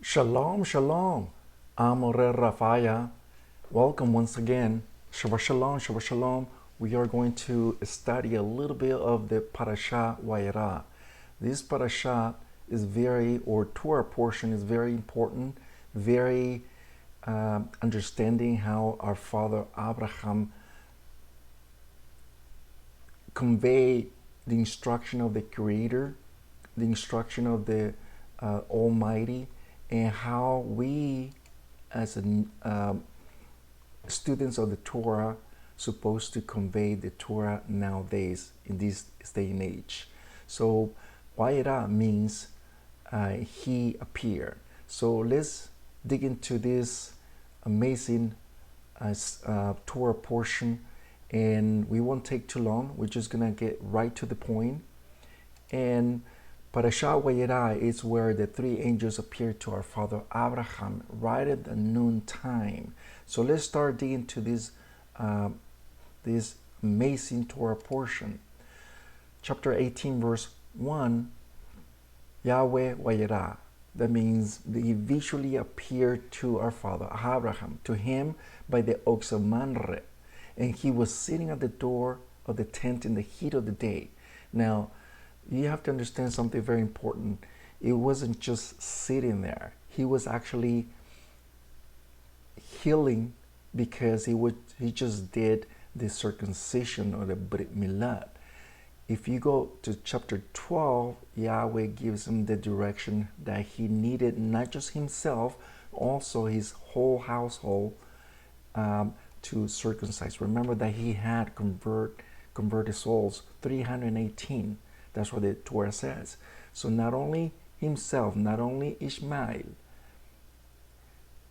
Shalom, shalom. I'm Rapha'Yah. Welcome once again. Shabbat shalom, Shabbat shalom. We are going to study a little bit of the Parashat Wayera. This Parashat is or Torah portion is very important, very understanding how our father Abraham conveyed the instruction of the Creator, the instruction of the Almighty, and how we, as students of the Torah, supposed to convey the Torah nowadays in this day and age. So, Wayera means he appeared. So let's dig into this amazing Torah portion, and we won't take too long. We're just gonna get right to the point. And Parashat Wayera is where the three angels appeared to our father Abraham right at the noon time. So let's start digging into this amazing Torah portion. Chapter 18, verse 1, Yahweh Wayera. That means he visually appeared to our father Abraham, to him by the oaks of Moreh. And he was sitting at the door of the tent in the heat of the day. Now, you have to understand something very important. It wasn't just sitting there. He was actually healing because he just did the circumcision or the Brit Milah. If you go to chapter 12, Yahweh gives him the direction that he needed, not just himself, also his whole household to circumcise. Remember that he had converted souls, 318. That's what the Torah says. So not only himself, not only Ishmael,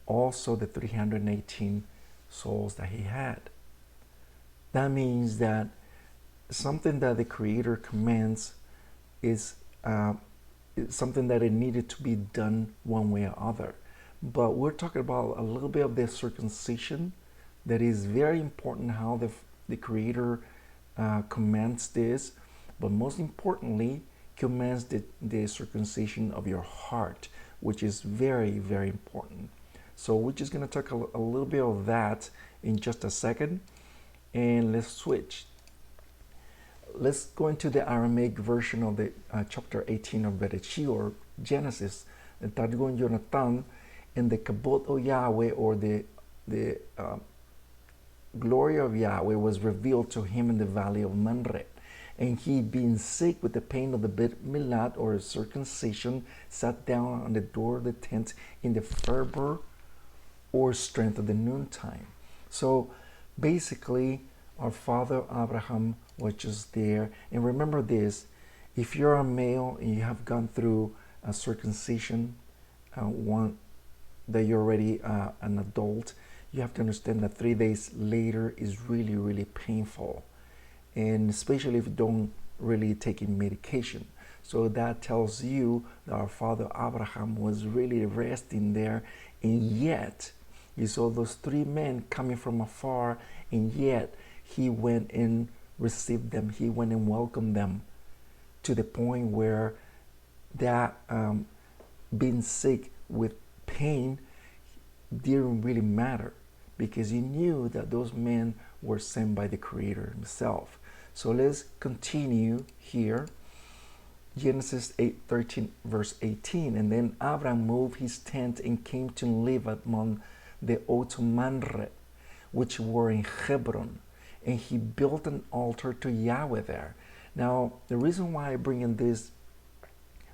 also the 318 souls that he had. That means that something that the Creator commands is something that it needed to be done one way or other. But we're talking about a little bit of the circumcision that is very important, how the Creator commands this. But most importantly, commands the circumcision of your heart, which is very, very important. So we're just going to talk a little bit of that in just a second. And let's switch. Let's go into the Aramaic version of the chapter 18 of Bereshit or Genesis. The Targum Jonathan, and the Kabod of Yahweh, or the glory of Yahweh, was revealed to him in the valley of Moreh. And he, being sick with the pain of the Brit Milah, or circumcision, sat down on the door of the tent in the fervor or strength of the noontime. So basically, our father Abraham was just there. And remember this, if you're a male and you have gone through a circumcision, one that you're already an adult, you have to understand that 3 days later is really, really painful. And especially if you don't really take in medication. So that tells you that our father Abraham was really resting there, and yet you saw those 3 men coming from afar, and yet he went and received them. He went and welcomed them, to the point where that being sick with pain didn't really matter, because he knew that those men were sent by the Creator himself. So let's continue here. Genesis 8:13, verse 18. And then Abraham moved his tent and came to live among the oaks of Moreh, which were in Hebron. And he built an altar to Yahweh there. Now, the reason why I bring in these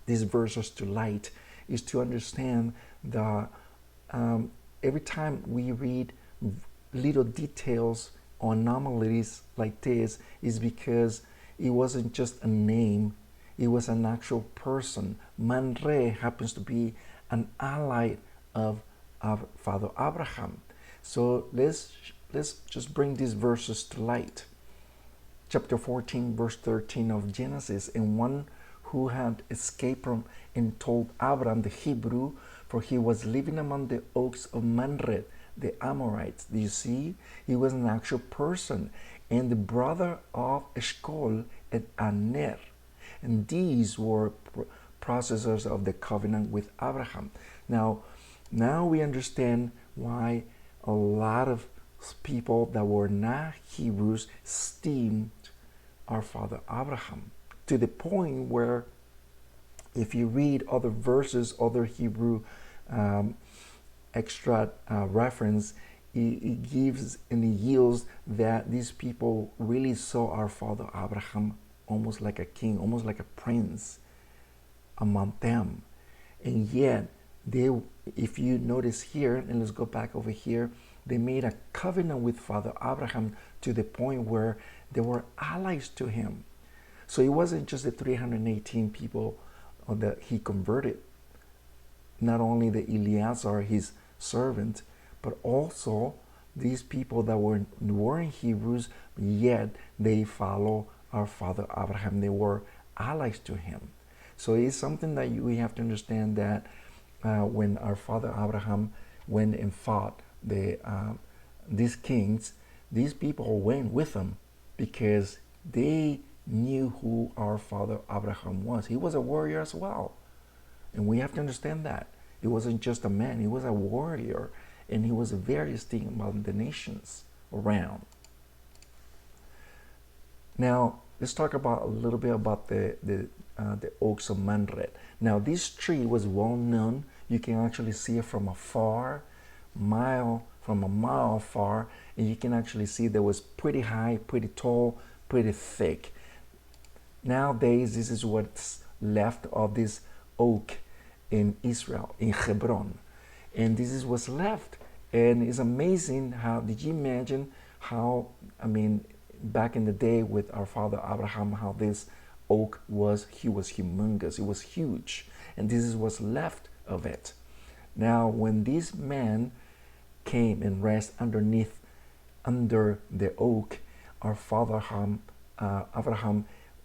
verses to light is to understand that every time we read little details or anomalies like this, is because it wasn't just a name, it was an actual person. Moreh happens to be an ally of Father Abraham. So let's just bring these verses to light. Chapter 14, verse 13 of Genesis. And one who had escaped from and told Abraham the Hebrew, for he was living among the oaks of Moreh, the Amorites. Do you see? He was an actual person, and the brother of Eshcol and Aner. And these were processors of the covenant with Abraham. Now, Now we understand why a lot of people that were not Hebrews esteemed our father Abraham, to the point where if you read other verses, other Hebrew extra reference, it gives and it yields that these people really saw our father Abraham almost like a king, almost like a prince among them. And yet, they, if you notice here, and let's go back over here, they made a covenant with Father Abraham to the point where they were allies to him. So it wasn't just the 318 people that he converted, not only the Eleazar, his servant, but also these people that weren't Hebrews, yet they follow our father Abraham. They were allies to him. So it's something that we have to understand, that when our father Abraham went and fought these kings, these people went with him because they knew who our father Abraham was. He was a warrior as well. And we have to understand that. He wasn't just a man, he was a warrior, and he was very esteemed among the nations around. Now, let's talk about a little bit about the oaks of Moreh. Now, this tree was well known. You can actually see it from afar, from a mile far, and you can actually see that it was pretty high, pretty tall, pretty thick. Nowadays, this is what's left of this oak in Israel, in Hebron. And this is what's left. And it's amazing how, did you imagine how, back in the day with our father Abraham, how this oak was, he was humongous, it was huge. And this is what's left of it. Now, when this man came and rest under the oak, our father Abraham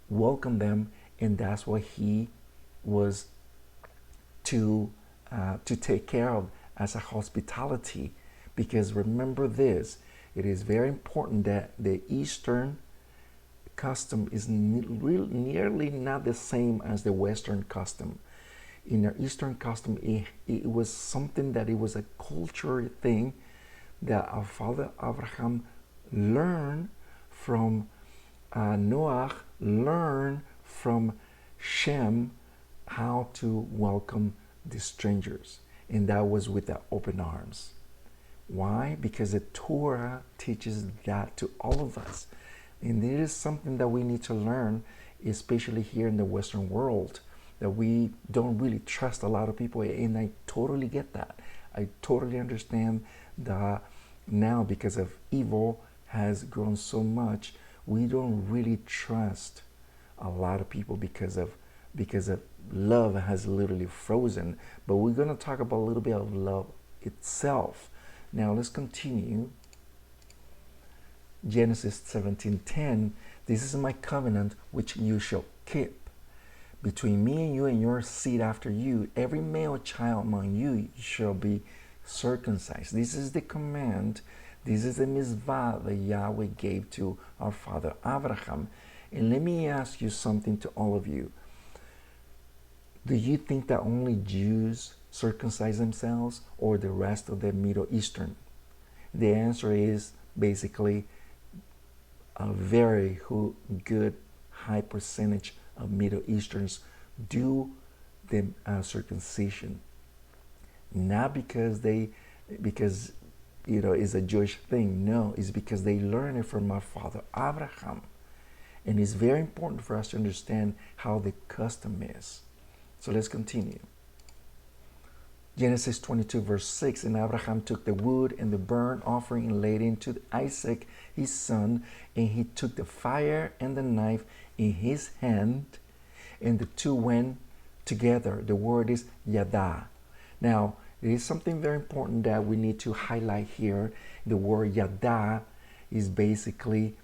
welcomed them, and that's what he was to take care of as a hospitality. Because remember this, it is very important that the Eastern custom is nearly not the same as the Western custom. In the Eastern custom, it was something that it was a culture thing that our father Abraham learned from Noah, learned from Shem, how to welcome the strangers. And that was with the open arms. Why? Because the Torah teaches that to all of us. And it is something that we need to learn, especially here in the Western world, that we don't really trust a lot of people. And I totally get that. I totally understand that now, because of evil has grown so much, we don't really trust a lot of people because of love has literally frozen. But we're going to talk about a little bit of love itself. Now let's continue. Genesis 17:10. This is my covenant which you shall keep between me and you and your seed after you. Every male child among you shall be circumcised. This is the command. This is the mitzvah that Yahweh gave to our father Abraham. And let me ask you something, to all of you. Do you think that only Jews circumcise themselves, or the rest of the Middle Eastern? The answer is basically a very good high percentage of Middle Easterns do the circumcision. Not because it's a Jewish thing. No, it's because they learn it from our father Abraham. And it's very important for us to understand how the custom is. So let's continue. Genesis 22 verse 6, and Abraham took the wood and the burnt offering and laid it into Isaac his son, and he took the fire and the knife in his hand, and the two went together. The word is yada. Now, there is something very important that we need to highlight here. The word yada is basically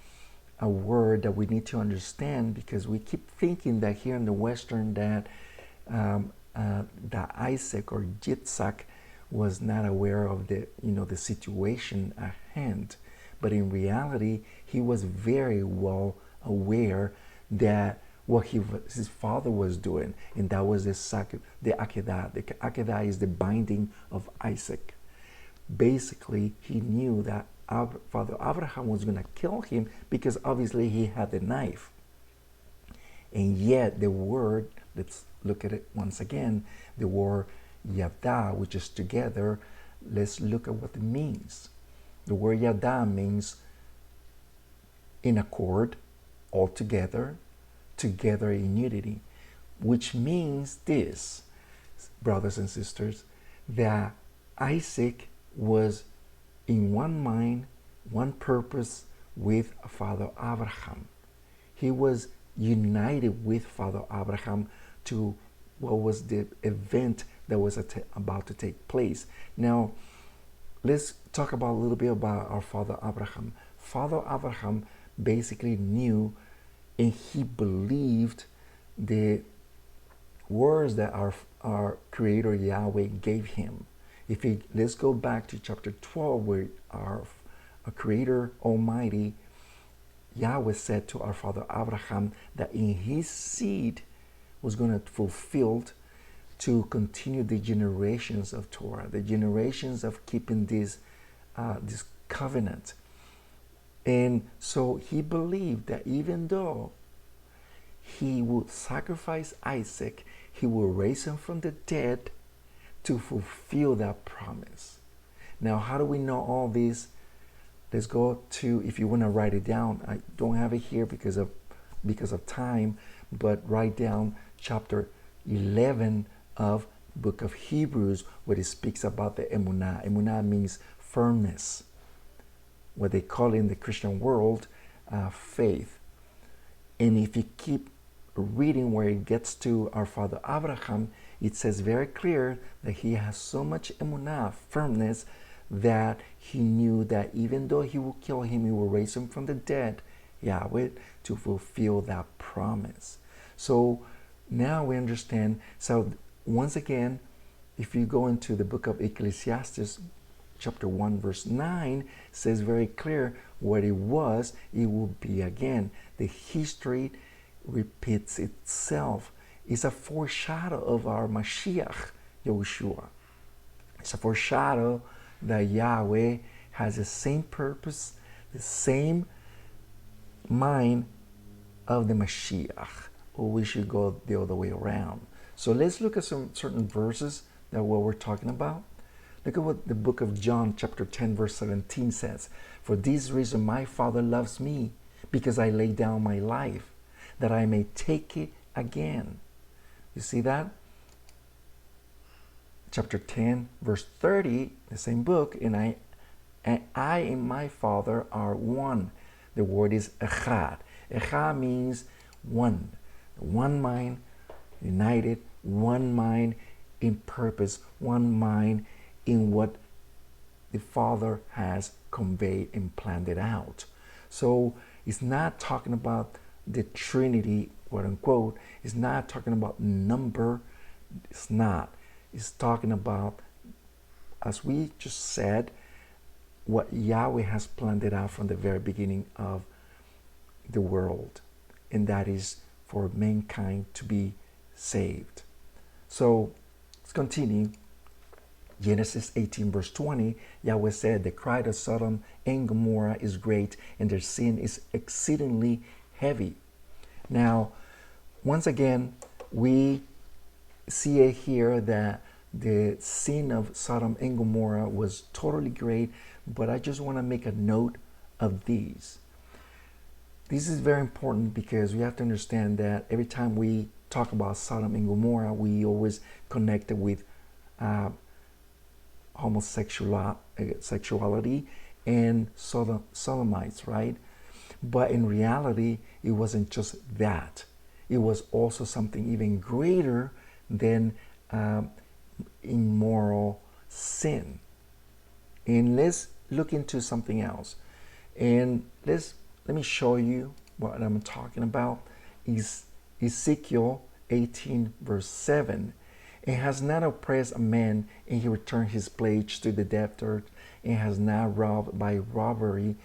a word that we need to understand, because we keep thinking that here in the Western that Isaac or Yitzhak was not aware of the situation at hand. But in reality, he was very well aware that what his father was doing, and that was the Akedah. The Akedah is the binding of Isaac. Basically, he knew that Father Abraham was going to kill him because obviously he had the knife. And yet the word, let's look at it once again, the word yada, which is together, let's look at what it means. The word yada means in accord, all together, together in unity, which means this, brothers and sisters, that Isaac was in one mind, one purpose with Father Abraham. He was united with Father Abraham to what was the event that was about to take place. Now, let's talk about a little bit about our Father Abraham. Father Abraham basically knew and he believed the words that our Creator Yahweh gave him. Let's go back to chapter 12, where our Creator Almighty Yahweh said to our father Abraham that in his seed was going to fulfill to continue the generations of Torah, the generations of keeping this covenant. And so he believed that even though he would sacrifice Isaac, he will raise him from the dead to fulfill that promise. Now, how do we know all this? Let's go to, if you want to write it down, I don't have it here because of time, but write down chapter 11 of book of Hebrews, where it speaks about the emunah. Emunah means firmness, what they call in the Christian world faith. And if you keep reading where it gets to our father Abraham, it says very clear that he has so much emunah, firmness, that he knew that even though he will kill him, he will raise him from the dead, Yahweh, to fulfill that promise. So now we understand. So once again, if you go into the book of Ecclesiastes, chapter 1, verse 9, says very clear what it was, it will be again. The history repeats itself. It's a foreshadow of our Mashiach, Yahushua. It's a foreshadow that Yahweh has the same purpose, the same mind of the Mashiach, or we should go the other way around. So let's look at some certain verses that what we're talking about. Look at what the book of John chapter 10 verse 17 says. For this reason my Father loves me, because I lay down my life, that I may take it again. You see that? Chapter 10 verse 30, the same book, and I and my Father are one. The word is echad. Echad means one. One mind, united, one mind in purpose, one mind in what the Father has conveyed and planned it out. So it's not talking about the Trinity, quote unquote. It's not talking about number. It's not. It's talking about, as we just said, what Yahweh has planned it out from the very beginning of the world, and that is for mankind to be saved. So let's continue. Genesis 18 verse 20, Yahweh said, the cry of Sodom and Gomorrah is great, and their sin is exceedingly heavy. Now, once again, we see it here that the sin of Sodom and Gomorrah was totally great, but I just want to make a note of these. This is very important because we have to understand that every time we talk about Sodom and Gomorrah, we always connect it with homosexuality and Sodomites, right? But in reality, it wasn't just that. It was also something even greater than immoral sin. And let's look into something else. And let me show you what I'm talking about. Is Ezekiel 18 verse 7. It has not oppressed a man, and he returned his pledge to the debtor, and has not robbed by robbery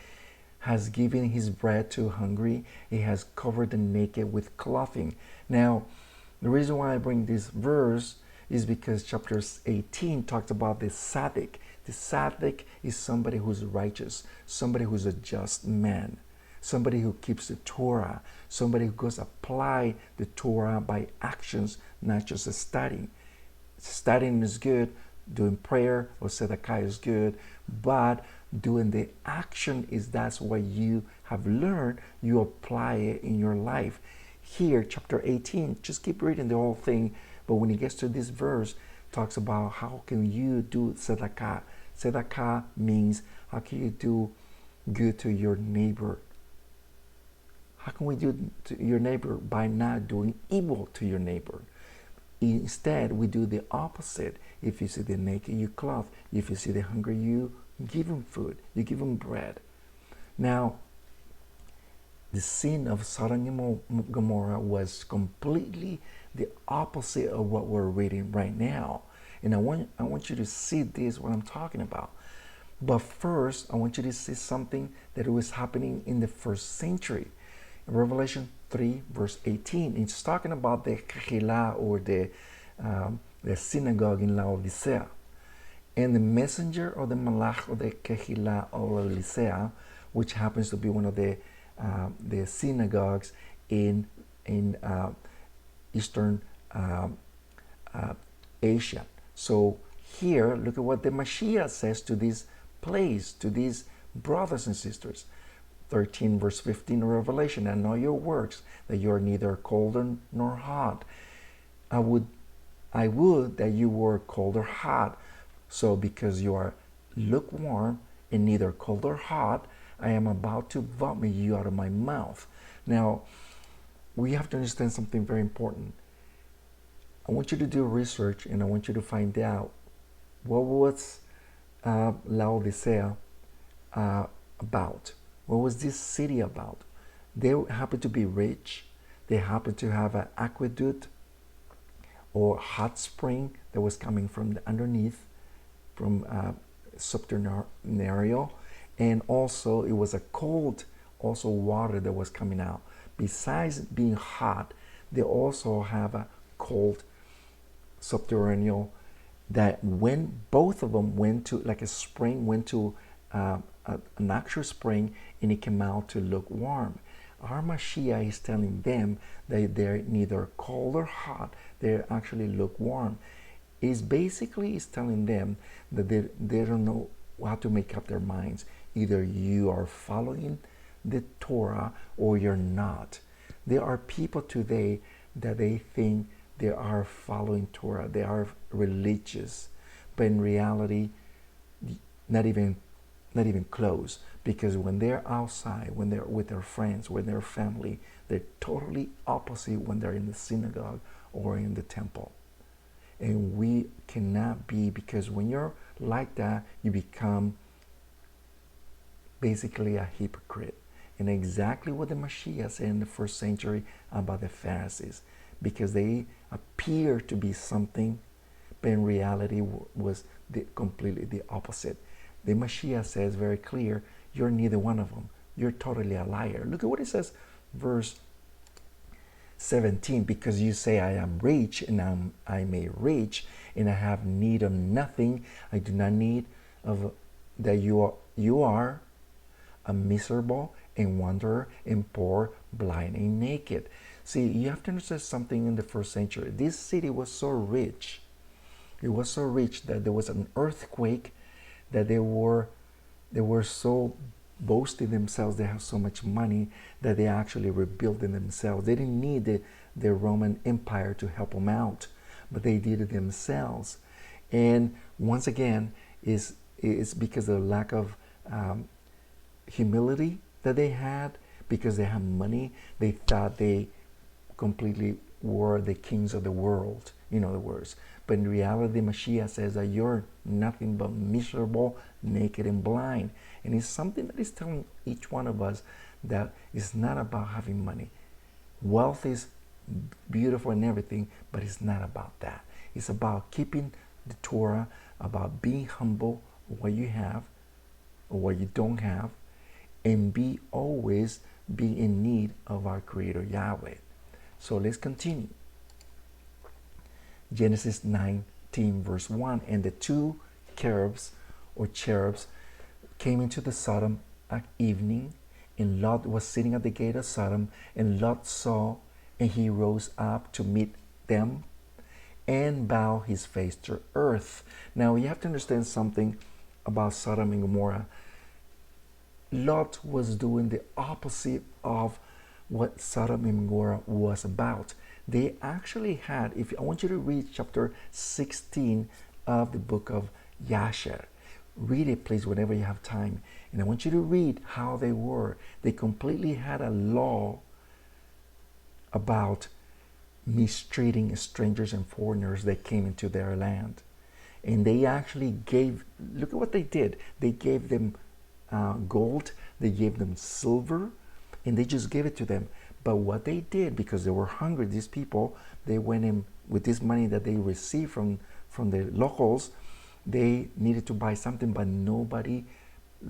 has given his bread to hungry. He has covered the naked with clothing. Now, the reason why I bring this verse is because chapter 18 talks about the tzaddik. The tzaddik is somebody who's righteous, somebody who's a just man, somebody who keeps the Torah, somebody who goes apply the Torah by actions, not just a study. Studying is good, doing prayer or tzedakah is good, but doing the action is that's what you have learned, you apply it in your life. Here, chapter 18, just keep reading the whole thing, but when it gets to this verse, talks about how can you do tzedakah. Tzedakah means how can you do good to your neighbor. How can we do to your neighbor? By not doing evil to your neighbor. Instead, we do the opposite. If you see the naked, you clothe. If you see the hungry, you give him food. You give him bread. Now, the sin of Sodom and Gomorrah was completely the opposite of what we're reading right now. And I want you to see this, what I'm talking about. But first, I want you to see something that was happening in the first century. In Revelation 3, verse 18, it's talking about the Kehillah, or the synagogue in Laodicea. And the messenger of the Malach of the Kehillah of Laodicea, which happens to be one of the synagogues in Eastern Asia. So here, look at what the Mashiach says to this place, to these brothers and sisters. 13 verse 15 of Revelation, I know your works, that you are neither cold nor hot. I would that you were cold or hot. So because you are lukewarm and neither cold or hot, I am about to vomit you out of my mouth. Now, we have to understand something very important. I want you to do research, and I want you to find out what was Laodicea about. What was this city about? They happened to be rich. They happened to have an aqueduct or hot spring that was coming from underneath, from subterranean, and also it was a cold, also water that was coming out. Besides being hot, they also have a cold subterranean that when both of them went to, like a spring, went to an actual spring, and it came out to look warm. Our Mashiach is telling them that they're neither cold or hot, they're actually lukewarm. Is telling them that they don't know how to make up their minds. Either you are following the Torah or you're not. There are people today that they think they are following Torah, they are religious, but in reality, not even close. Because when they're outside, when they're with their friends, with their family, they're totally opposite when they're in the synagogue or in the temple. And we cannot be, because when you're like that, you become basically a hypocrite. And exactly what the Mashiach said in the first century about the Pharisees, because they appear to be something, but in reality was completely the opposite. The Mashiach says very clear, you're neither one of them. You're totally a liar. Look at what it says, verse 17, because you say I am rich and I may rich and I have need of nothing. I do not need of that you are a miserable and wanderer and poor, blind and naked. See, you have to understand something in the first century. This city was so rich. It was so rich that there was an earthquake, that they were so boasting themselves, they have so much money that they actually rebuilt it themselves. They didn't need the Roman Empire to help them out, but they did it themselves. And once again, it's because of the lack of humility that they had, because they had money. They thought they completely were the kings of the world, in other words. But in reality, Mashiach says that you're nothing but miserable, naked, and blind. And it's something that is telling each one of us that it's not about having money. Wealth is beautiful and everything, but it's not about that. It's about keeping the Torah, about being humble, what you have or what you don't have, and be in need of our Creator Yahweh. So let's continue. Genesis 19 verse 1, and the two cherubs came into the Sodom at evening, and Lot was sitting at the gate of Sodom, and Lot saw, and he rose up to meet them and bow his face to earth. Now you have to understand something about Sodom and Gomorrah. Lot was doing the opposite of what Sodom and Gomorrah was about. They actually had, I want you to read chapter 16 of the book of Yasher. Read it, please, whenever you have time. And I want you to read how they were. They completely had a law about mistreating strangers and foreigners that came into their land. And they actually look at what they did. They gave them gold, they gave them silver, and they just gave it to them. But what they did, because they were hungry, these people, they went in with this money that they received from the locals. They needed to buy something, but nobody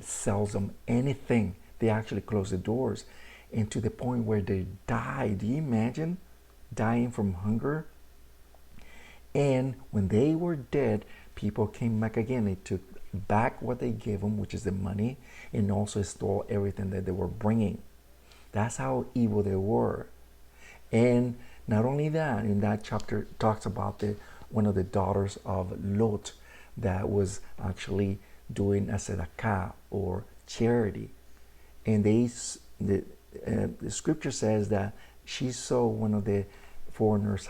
sells them anything. They actually closed the doors, and to the point where they died. Do you imagine dying from hunger? And when they were dead, people came back again. They took back what they gave them, which is the money, and also stole everything that they were bringing. That's how evil they were. And not only that, in that chapter talks about one of the daughters of Lot that was actually doing a tzedakah or charity. And the scripture says that she saw one of the foreigners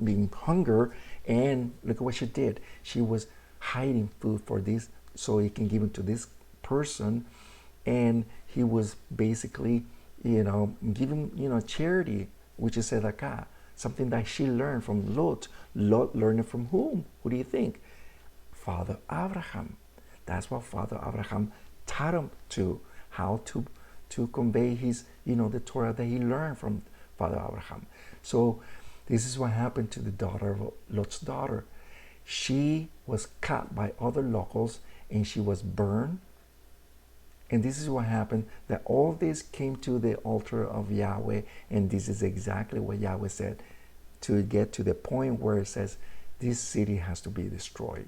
being hunger, and look at what she did. She was hiding food for this so he can give it to this person, and he was basically, giving, charity, which is tzedakah, something that she learned from Lot. Lot learned it from whom? Who do you think? Father Abraham. That's what Father Abraham taught him how to convey his, the Torah that he learned from Father Abraham. So this is what happened to the daughter of Lot's daughter. She was cut by other locals and she was burned. And this is what happened, that all this came to the altar of Yahweh, and this is exactly what Yahweh said, to get to the point where it says this city has to be destroyed.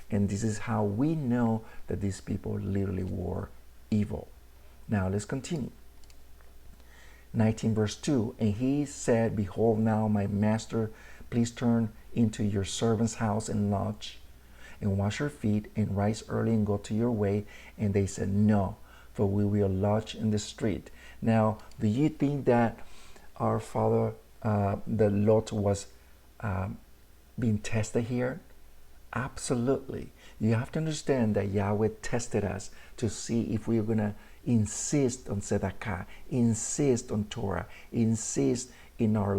And this is how we know that these people literally were evil. Now let's continue. 19 verse 2, and he said, behold, now my master, please turn into your servant's house and lodge, and wash your feet, and rise early and go to your way. And they said, no, for we will lodge in the street. Now, do you think that our father, the Lot, was being tested here? Absolutely. You have to understand that Yahweh tested us to see if we are going to insist on tzedakah, insist on Torah, insist in our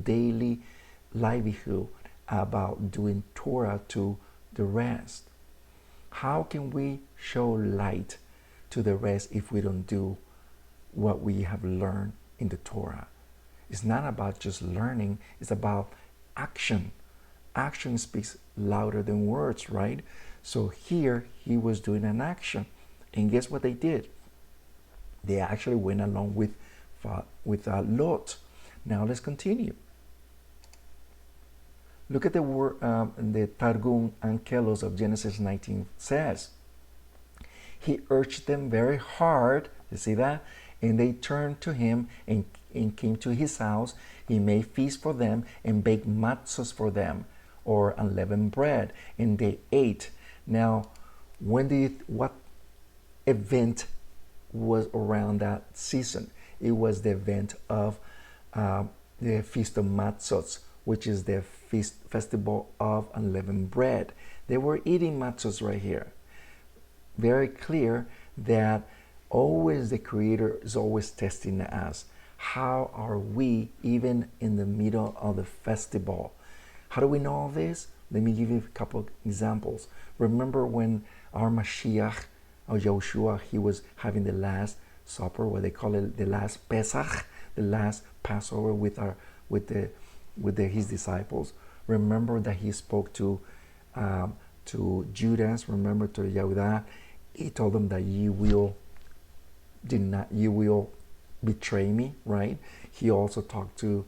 daily livelihood about doing Torah to the rest. How can we show light to the rest if we don't do what we have learned in the Torah? It's not about just learning, it's about action. Action speaks louder than words, right? So here he was doing an action, and guess what they did? They actually went along with Lot. Now let's continue. Look at the word, the Targum Ankelos of Genesis 19 says, he urged them very hard, you see that? And they turned to him and came to his house. He made feast for them and baked matzos for them, or unleavened bread, and they ate. Now, what event was around that season? It was the event of the Feast of Matzos, which is the festival of unleavened bread. They were eating matzos right here. Very clear that always the Creator is always testing us. How are we even in the middle of the festival? How do we know all this? Let me give you a couple of examples. Remember when our Mashiach, or Yahushua, he was having the Last Supper, what they call it, the last Pesach, the last Passover with his disciples. Remember that he spoke to Judas. Remember to Yehuda. He told them that you will you will betray me, right? He also talked to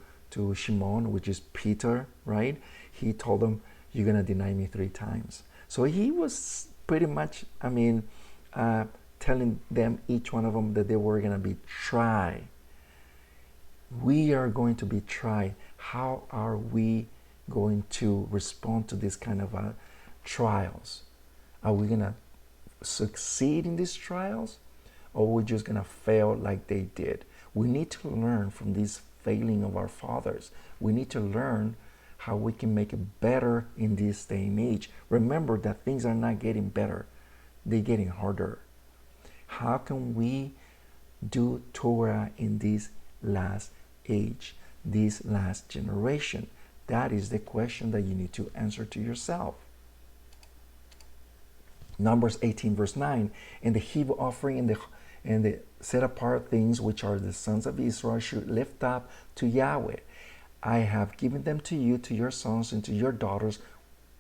Shimon, which is Peter, right? He told him, you're gonna deny me 3 times. So he was pretty much, telling them, each one of them, that they were gonna be tried. We are going to be tried. How are we going to respond to this kind of trials? Are we gonna succeed in these trials, or we're just gonna fail like they did? We need to learn from this failing of our fathers. We need to learn how we can make it better in this day and age. Remember that things are not getting better, they're getting harder. How can we do Torah in this last age, this last generation? That is the question that you need to answer to yourself. Numbers 18 verse 9, and the heave offering and the set apart things which are the sons of Israel should lift up to Yahweh. I have given them to you, to your sons, and to your daughters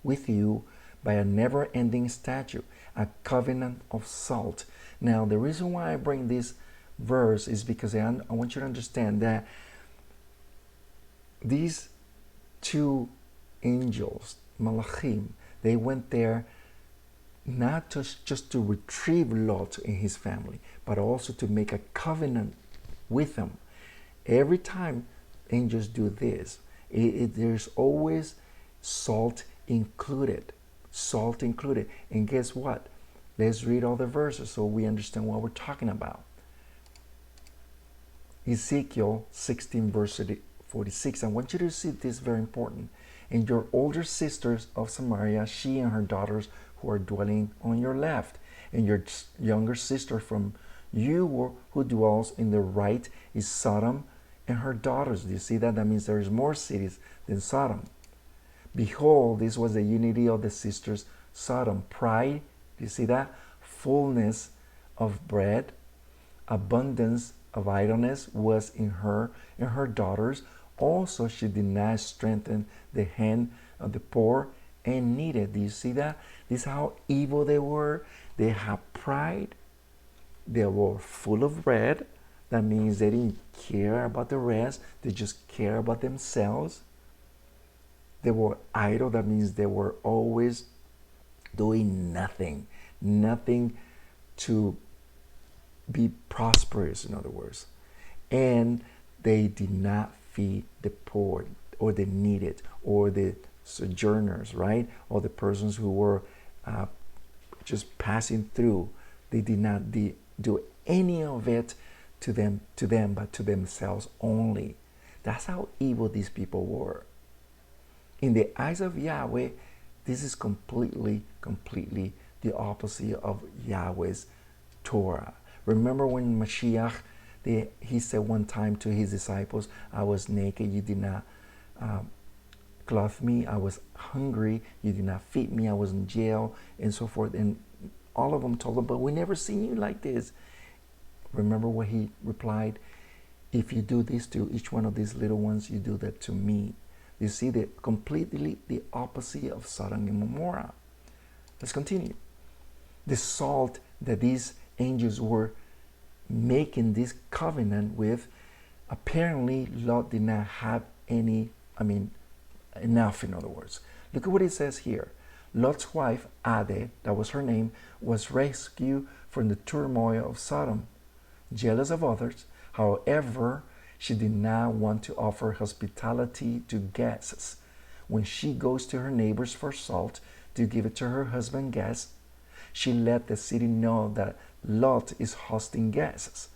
with you by a never-ending statute, a covenant of salt. Now, the reason why I bring this verse is because I want you to understand that these 2 angels, Malachim, they went there not just to retrieve Lot and his family, but also to make a covenant with them. Every time angels do this, there's always salt included. Salt included. And guess what? Let's read all the verses so we understand what we're talking about. Ezekiel 16 verse 46. I want you to see this, very important. And your older sisters of Samaria, she and her daughters who are dwelling on your left, and your younger sister from you who dwells in the right is Sodom and her daughters. Do you see that? That means there's more cities than Sodom. Behold, this was the unity of the sisters Sodom. Pride, do you see that? Fullness of bread, abundance of idleness was in her and her daughters. Also, she did not strengthen the hand of the poor and needed. Do you see that? This is how evil they were. They had pride. They were full of bread. That means they didn't care about the rest. They just care about themselves. They were idle. That means they were always doing nothing. Nothing to be prosperous, in other words. And they did not feed the poor or the needed or the sojourners, right? Or the persons who were just passing through. They did not do any of it to them, but to themselves only. That's how evil these people were. In the eyes of Yahweh, this is completely the opposite of Yahweh's Torah. Remember when Mashiach, he said one time to his disciples, I was naked, you did not clothe me. I was hungry, you did not feed me. I was in jail, and so forth. And all of them told him, but we never seen you like this. Remember what he replied? If you do this to each one of these little ones, you do that to me. You see, that completely the opposite of Sodom and Gomorrah. Let's continue. The salt that these angels were making this covenant with, apparently Lot did not have enough, in other words. Look at what it says here. Lot's wife, Ade, that was her name, was rescued from the turmoil of Sodom. Jealous of others, however, she did not want to offer hospitality to guests. When she goes to her neighbors for salt to give it to her husband guests, she let the city know that Lot is hosting guests.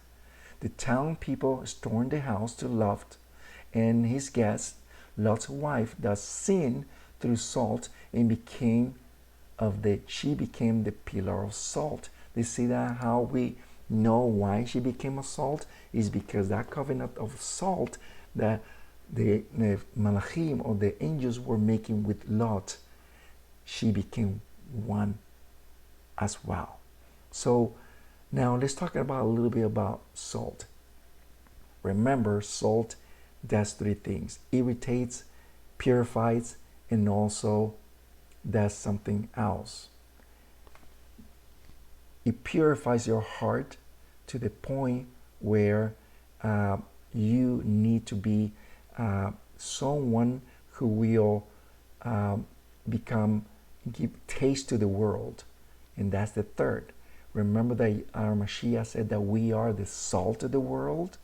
The town people stormed the house to Lot and his guests. Lot's wife thus sinned through salt and she became the pillar of salt. They see that how we know why she became a salt is because that covenant of salt that the Malachim or the angels were making with Lot, she became one as well. So now let's talk about a little bit about salt. Remember, salt does 3 things: irritates, purifies, and also does something else. It purifies your heart, to the point where you need to be someone who will give taste to the world. And that's the third. Remember that our Mashiach said that we are the salt of the world?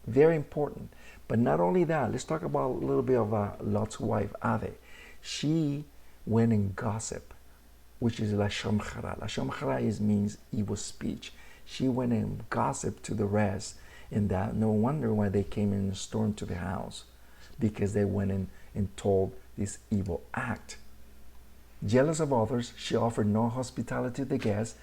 Very important. But not only that, let's talk about a little bit of Lot's wife, Ave. She went and gossiped, which is Lashon Hara. Lashon Hara means evil speech. She went and gossiped to the rest, and that no wonder why they came and stormed to the house, because they went in and told this evil act. Jealous of others, she offered no hospitality to the guests.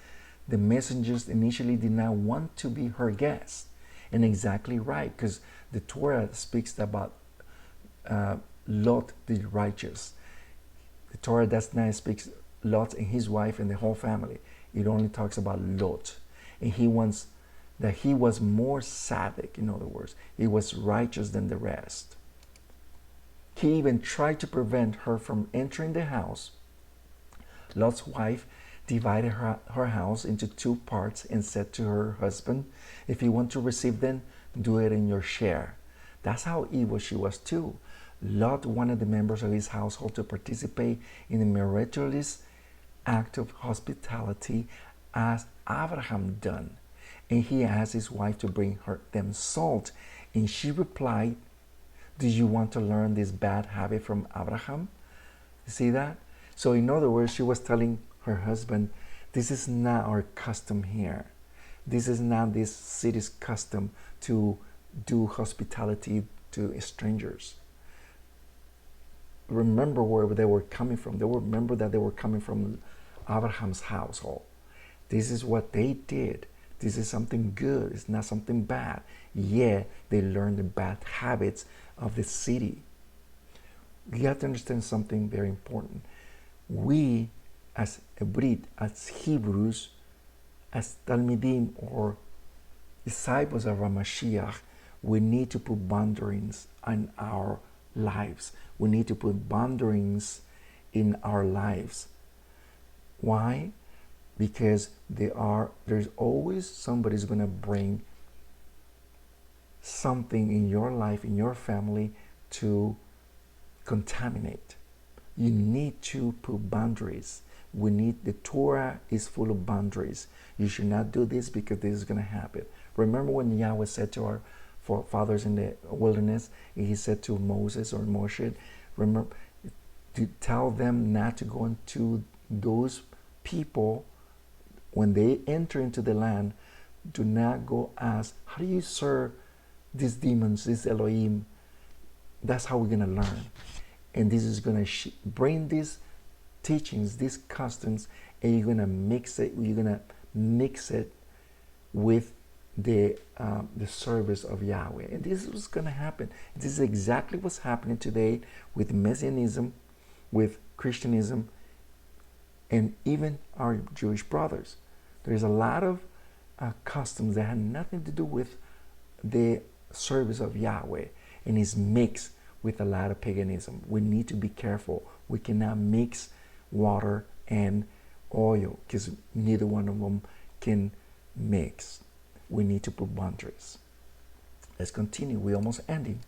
The messengers initially did not want to be her guests. And exactly right, because the Torah speaks about Lot the righteous. The Torah does not speak Lot and his wife and the whole family. It only talks about Lot. And he wants that he was more tzaddik, in other words. He was righteous than the rest. He even tried to prevent her from entering the house. Lot's wife divided her house into two parts and said to her husband, if you want to receive them, do it in your share. That's how evil she was too. Lot wanted the members of his household to participate in the meritorious act of hospitality as Abraham done. And he asked his wife to bring them salt. And she replied, do you want to learn this bad habit from Abraham? You see that? So in other words, she was telling her husband, this is not our custom here. This is not this city's custom to do hospitality to strangers. Remember where they were coming from. Remember that they were coming from Abraham's household. This is what they did. This is something good. It's not something bad. Yeah, they learned the bad habits of the city. You have to understand something very important. We, as Hebrew, as Hebrews, as Talmidim or disciples of our Mashiach, we need to put boundaries in our lives. We need to put boundaries in our lives. Why? Because there's always somebody's going to bring something in your life, in your family, to contaminate. You need to put boundaries. The Torah is full of boundaries. You should not do this because this is going to happen. Remember when Yahweh said to our forefathers in the wilderness, he said to Moses or Moshe, remember, to tell them not to go into those people when they enter into the land. Do not go ask, how do you serve these demons, this Elohim? That's how we're going to learn. And this is going to bring these teachings, these customs, and you're going to mix it. You're going to mix it with the service of Yahweh. And this is what's going to happen. This is exactly what's happening today with Messianism, with Christianism, and even our Jewish brothers. There's a lot of customs that have nothing to do with the service of Yahweh, and is mixed with a lot of paganism. We need to be careful. We cannot mix water and oil because neither one of them can mix. We need to put boundaries. Let's continue. We're almost ending.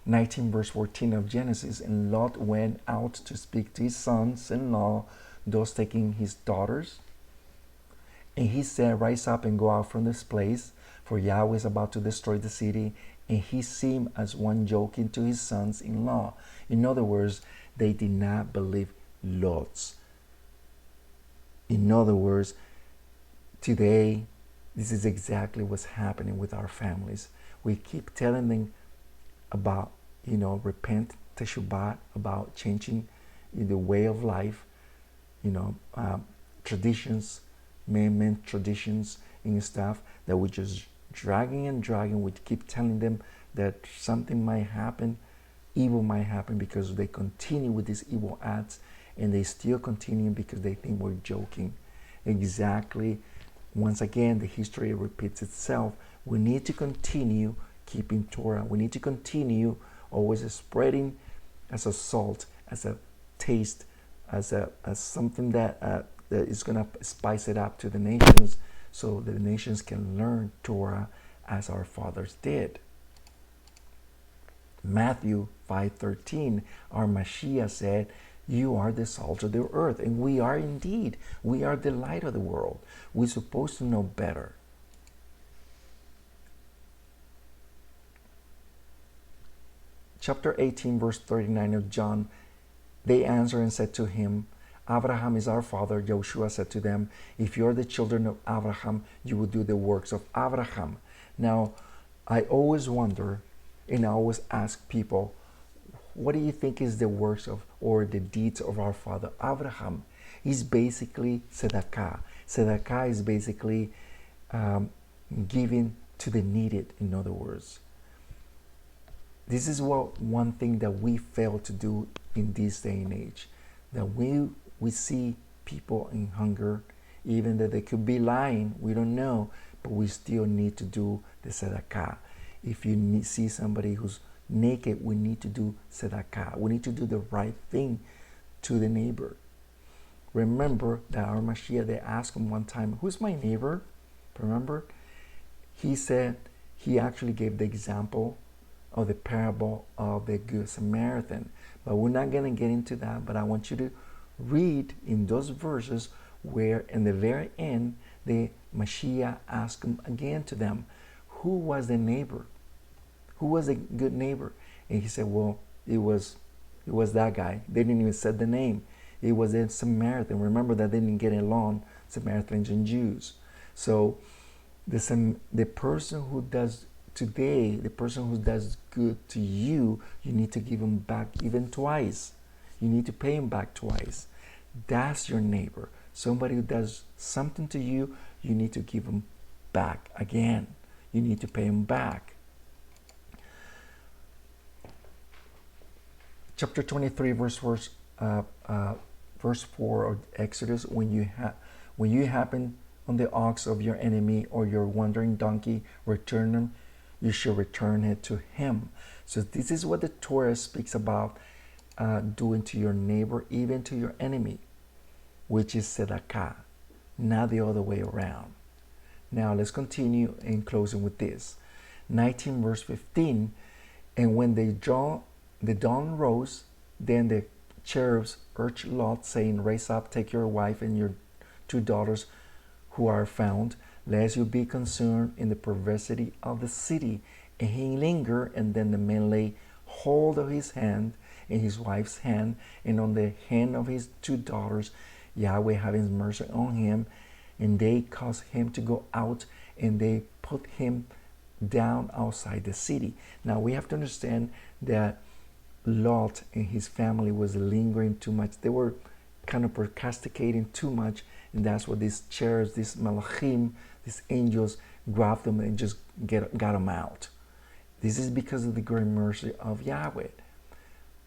19 verse 14 of Genesis. And Lot went out to speak to his sons-in-law, those taking his daughters. And he said, rise up and go out from this place, for Yahweh is about to destroy the city. And he seemed as one joking to his sons-in-law. In other words, they did not believe Lot's. In other words, today, this is exactly what's happening with our families. We keep telling them about, repent, teshuvah, about changing the way of life, traditions, man traditions and stuff that we just dragging and dragging. We keep telling them that something might happen, evil might happen, because they continue with these evil acts, and they still continue because they think we're joking. Exactly. Once again, the history repeats itself. We need to continue keeping Torah. We need to continue always spreading as a salt, as a taste, as something that is going to spice it up to the nations, so the nations can learn Torah as our fathers did. Matthew 5:13, our Mashiach said, "You are the salt of the earth," and we are indeed. We are the light of the world. We're supposed to know better. Chapter 18, verse 39 of John, they answered and said to him, "Abraham is our father." Joshua said to them, "If you are the children of Abraham, you will do the works of Abraham." Now, I always wonder, and I always ask people, what do you think is the works of or the deeds of our father Abraham? He's basically tzedakah. Tzedakah is basically giving to the needed, in other words. This is one thing that we fail to do in this day and age. That we see people in hunger, even that they could be lying, we don't know, but we still need to do the tzedakah. If you see somebody who's naked, we need to do tzedakah. We need to do the right thing to the neighbor. Remember that our Mashiach, they asked him one time, "Who's my neighbor?" Remember? He said, he actually gave the example of the parable of the Good Samaritan. But we're not going to get into that, but I want you to read in those verses where in the very end, the Mashiach asked him again to them, who was the neighbor? Who was a good neighbor? And he said, well, it was that guy. They didn't even say the name. It was a Samaritan. Remember that they didn't get along, Samaritans and Jews. So the person who does today, the person who does good to you, you need to give him back even twice. You need to pay him back twice. That's your neighbor. Somebody who does something to you, you need to give him back again. You need to pay him back. Chapter 23, verse 4 of Exodus, when you happen on the ox of your enemy or your wandering donkey, return them, you shall return it to him. So this is what the Torah speaks about doing to your neighbor, even to your enemy, which is tzedakah, not the other way around. Now let's continue in closing with this. 19 verse 15, and when the dawn rose, then the cherubs urged Lot, saying, "Raise up, take your wife and your 2 daughters who are found, lest you be concerned in the perversity of the city." And he lingered, and then the men laid hold of his hand and his wife's hand, and on the hand of his 2 daughters, Yahweh having mercy on him, and they caused him to go out, and they put him down outside the city. Now we have to understand that Lot and his family was lingering too much. They were kind of procrastinating too much, and that's what these cherubs, these malachim, these angels grabbed them and just got them out. This is because of the great mercy of Yahweh.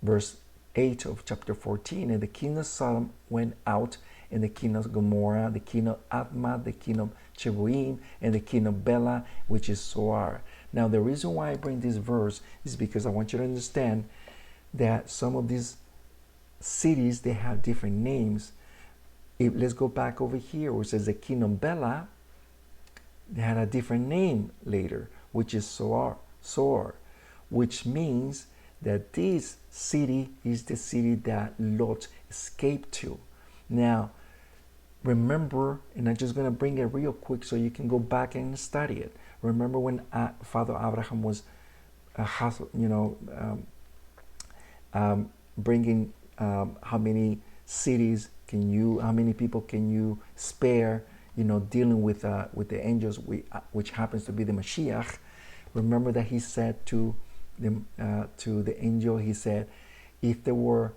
Verse 8 of chapter 14, and the king of Sodom went out, and the king of Gomorrah, the king of Admah, the king of Cheboim, and the king of Bela, which is Zoar. Now the reason why I bring this verse is because I want you to understand that some of these cities, they have different names. Let's go back over here where it says the king of Bela. They had a different name later, which is Zoar, which means that this city is the city that Lot escaped to. Now, remember, and I'm just going to bring it real quick so you can go back and study it. Remember when Father Abraham was, bringing how many cities how many people can you spare, dealing with the angels, which happens to be the Mashiach. Remember that he said to the angel, he said, if there were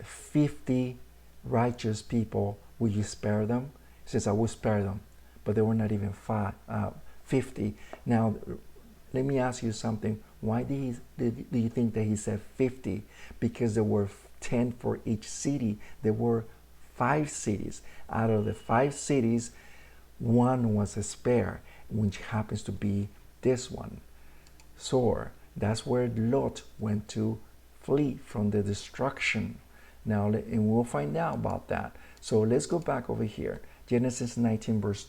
50 righteous people, will you spare them? He says, I will spare them, but there were not even 50. Now, let me ask you something. Why do you think that he said 50? Because there were 10 for each city. There were 5 cities. Out of the 5 cities, one was a spare, which happens to be this one, Zoar. That's where Lot went to flee from the destruction. Now, and we'll find out about that. So let's go back over here. Genesis 19 verse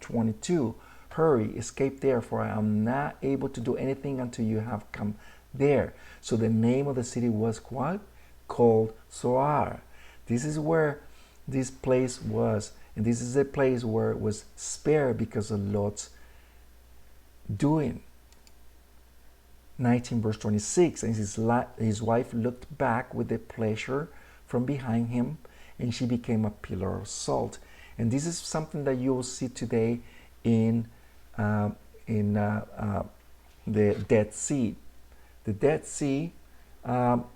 22. Hurry, escape there, for I am not able to do anything until you have come there. So the name of the city was what? Called Zoar. This is where this place was, and this is a place where it was spared because of Lot's doing. 19 verse 26, and his wife looked back with a pleasure from behind him, and she became a pillar of salt. And this is something that you will see today in the Dead Sea. The Dead Sea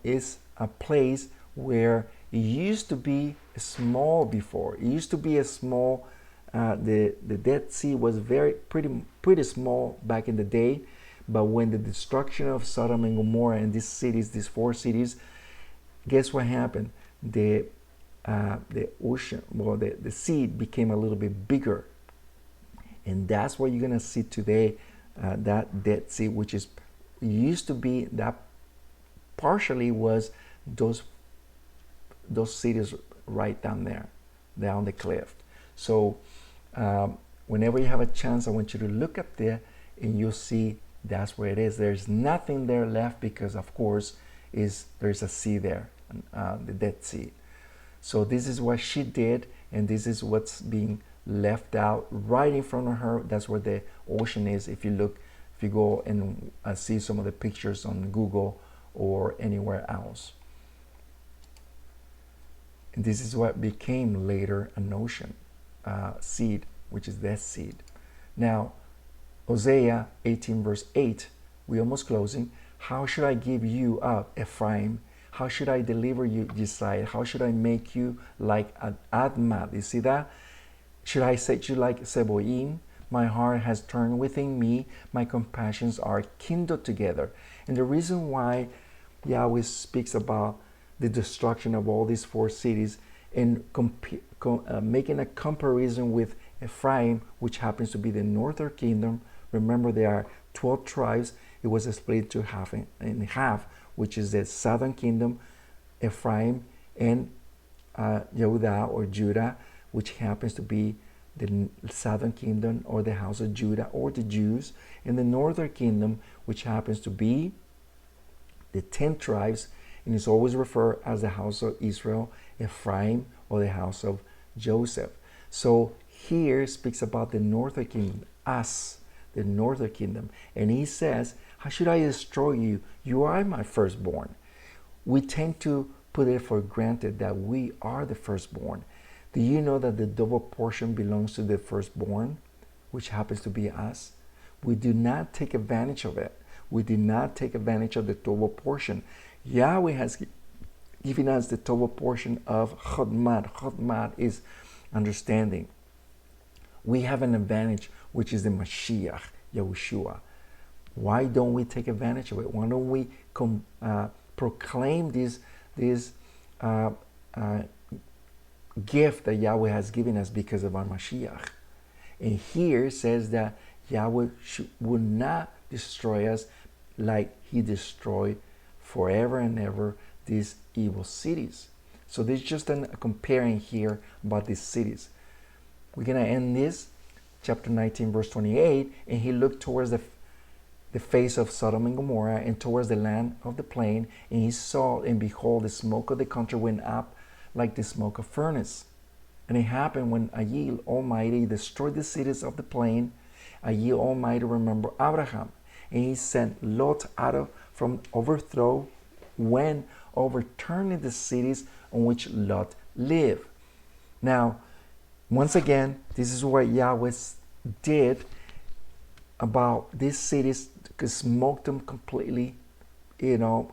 is a place where it used to be small before. It used to be a small. The Dead Sea was pretty small back in the day, but when the destruction of Sodom and Gomorrah and these cities, these 4 cities, guess what happened? The ocean, well, the sea became a little bit bigger, and that's what you're gonna see today. That Dead Sea, which is used to be that partially was those cities right down there, down the cliff. So whenever you have a chance, I want you to look up there and you'll see that's where it is. There's nothing there left because, of course, there's a sea there, the Dead Sea. So this is what she did, and this is what's being left out right in front of her. That's where the ocean is. If you go and see some of the pictures on Google or anywhere else. And this is what became later an ocean seed, which is that seed. Now, Hosea 18 verse 8, we're almost closing. How should I give you up, Ephraim? How should I deliver you, Jesiah? How should I make you like Admah? You see that? Should I set you like Seboim? My heart has turned within me. My compassions are kindled together. And the reason why Yahweh speaks about the destruction of all these 4 cities and making a comparison with Ephraim, which happens to be the northern kingdom. Remember, there are 12 tribes. It was split in half, which is the southern kingdom, Ephraim, and Yehudah or Judah, which happens to be the southern kingdom or the house of Judah or the Jews, and the northern kingdom, which happens to be the 10 tribes, and is always referred as the house of Israel, Ephraim, or the house of Joseph. So here speaks about the northern kingdom, us, the northern kingdom. And he says, how should I destroy you? You are my firstborn. We tend to put it for granted that we are the firstborn. Do you know that the double portion belongs to the firstborn, which happens to be us? We do not take advantage of it. We do not take advantage of the double portion. Yahweh has given us the double portion of Chodmah. Chodmah is understanding. We have an advantage, which is the Mashiach, Yahushua. Why don't we take advantage of it? Why don't we proclaim this gift that Yahweh has given us because of our Mashiach? And here it says that Yahweh would not destroy us like he destroyed forever and ever these evil cities. So there's just a comparing here about these cities. We're going to end this, chapter 19, verse 28, and he looked towards the face of Sodom and Gomorrah and towards the land of the plain, and he saw, and behold, the smoke of the country went up like the smoke of furnace. And it happened when Ayil Almighty destroyed the cities of the plain, Ayil Almighty remembered Abraham, and he sent Lot out from overthrow when overturning the cities on which Lot lived. Now, once again, this is what Yahweh did about these cities, to smoke them completely,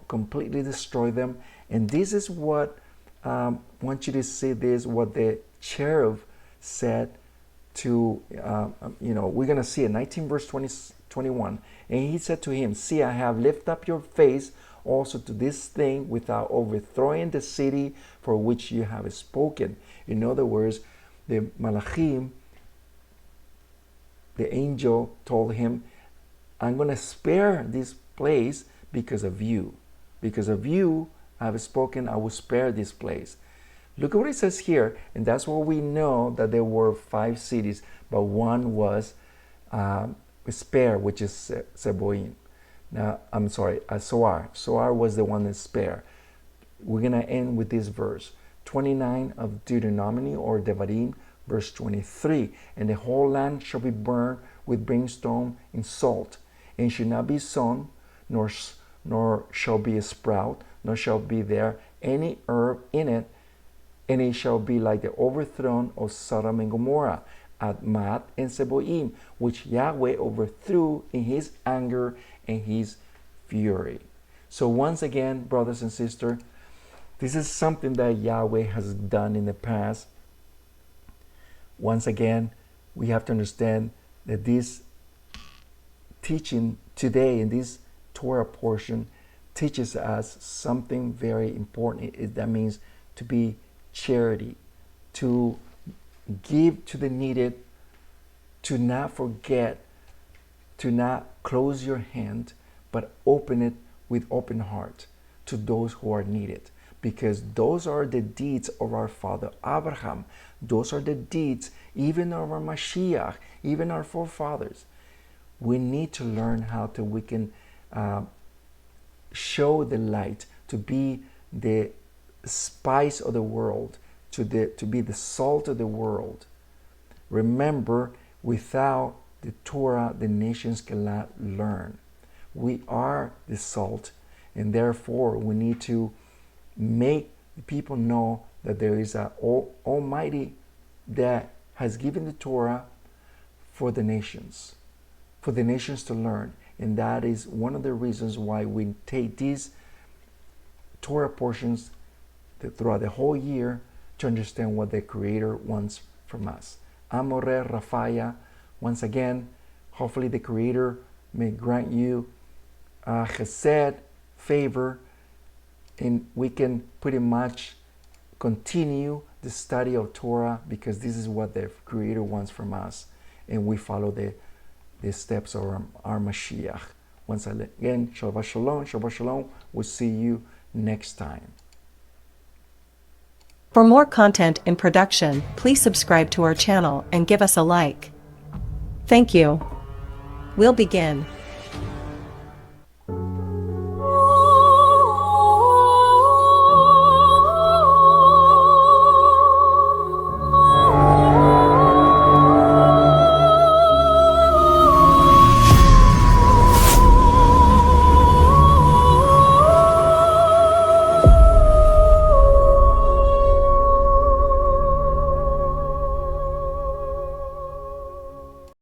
completely destroy them. And this is what I want you to see this, what the cherub said to, we're going to see it, 19 verse 21. And he said to him, see, I have lifted up your face also to this thing without overthrowing the city for which you have spoken. In other words, the Malachim, the angel told him, I'm going to spare this place because of you. Because of you, I have spoken, I will spare this place. Look at what it says here, and that's where we know that there were 5 cities. but one was spare, which is Seboim. Now, I'm sorry, Soar. Soar was the one that's spare. We're going to end with this verse, 29 of Deuteronomy or Devarim, verse 23. And the whole land shall be burned with brimstone and salt, and should not be sown, nor shall be a sprout, nor shall be there any herb in it, and it shall be like the overthrown of Sodom and Gomorrah, Admat and Seboim, which Yahweh overthrew in his anger and his fury. So once again, brothers and sisters, this is something that Yahweh has done in the past. Once again, we have to understand that this teaching today in this Torah portion teaches us something very important. That means to be charity, to give to the needed, to not forget, to not close your hand, but open it with open heart to those who are needed. Because those are the deeds of our father Abraham. Those are the deeds even of our Mashiach, even our forefathers. We need to learn how we can show the light, to be the spice of the world, to be the salt of the world. Remember, without the Torah, the nations cannot learn. We are the salt, and therefore we need to make people know that there is an Almighty that has given the Torah for the nations to learn. And that is one of the reasons why we take these Torah portions throughout the whole year to understand what the Creator wants from us. I'm Moreh, Rapha'Yah. Once again, hopefully the Creator may grant you chesed, favor, and we can pretty much continue the study of Torah, because this is what the Creator wants from us, and we follow the steps of our Mashiach. Once again, Shabbat Shalom, Shabbat Shalom. We'll see you next time. For more content in production, please subscribe to our channel and give us a like. Thank you. We'll begin.